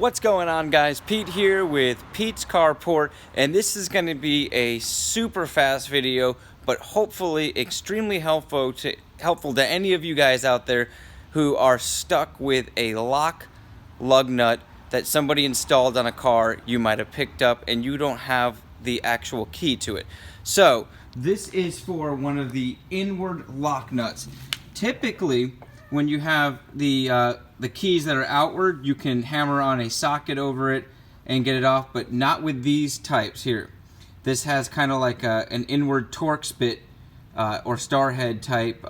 What's going on, guys? Pete here with Pete's Carport, and this is going to be a super fast video, but hopefully extremely helpful to any of you guys out there who are stuck with a lock lug nut that somebody installed on a car you might have picked up and you don't have the actual key to it. So this is for one of the inward lock nuts. Typically, when you have the keys that are outward, you can hammer on a socket over it and get it off, but not with these types here. This has kind of like an inward Torx bit or star head type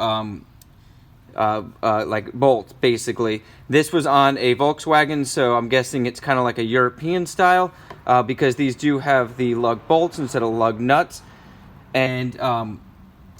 like bolt, basically. This was on a Volkswagen, so I'm guessing it's kind of like a European style because these do have the lug bolts instead of lug nuts. And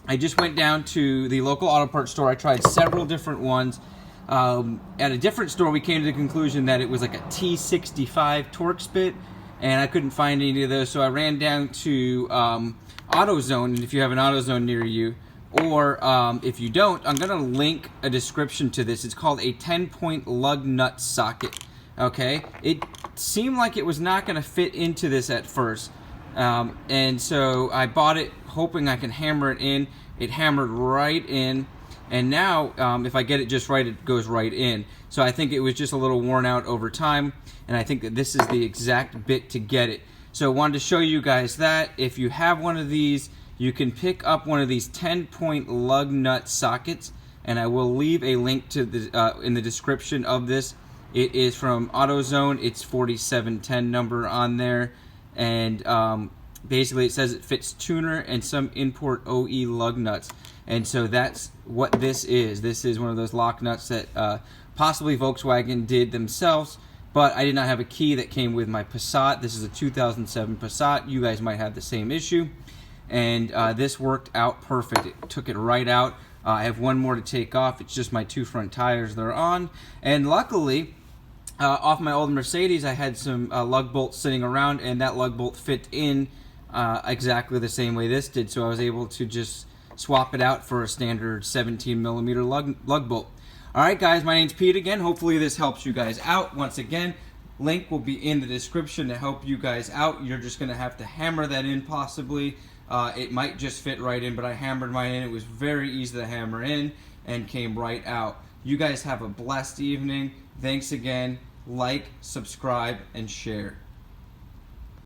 I just went down to the local auto parts store. I tried several different ones. At a different store, we came to the conclusion that it was like a T65 Torx bit, and I couldn't find any of those, so I ran down to AutoZone, and if you have an AutoZone near you, or if you don't, I'm going to link a description to this. It's called a 10-point lug nut socket. Okay? It seemed like it was not going to fit into this at first, and so I bought it hoping I can hammer it in. It hammered right in, and now if I get it just right, it goes right in. So I think it was just a little worn out over time, and I think that this is the exact bit to get it. So I wanted to show you guys that. If you have one of these, you can pick up one of these 10-point lug nut sockets, and I will leave a link to the in the description of this. It is from AutoZone. It's 4710 number on there, and basically it says it fits tuner and some import OE lug nuts. And so that's what this is. This is one of those lock nuts that possibly Volkswagen did themselves, but I did not have a key that came with my Passat. This is a 2007 Passat. You guys might have the same issue. And this worked out perfect. It took it right out. I have one more to take off. It's just my two front tires that are on. And luckily, off my old Mercedes, I had some lug bolts sitting around, and that lug bolt fit in exactly the same way this did. So I was able to just swap it out for a standard 17mm lug bolt. Alright guys, my name's Pete again. Hopefully this helps you guys out. Once again, link will be in the description to help you guys out. You're just going to have to hammer that in possibly. It might just fit right in, but I hammered mine in. It was very easy to hammer in and came right out. You guys have a blessed evening. Thanks again. Like, subscribe, and share.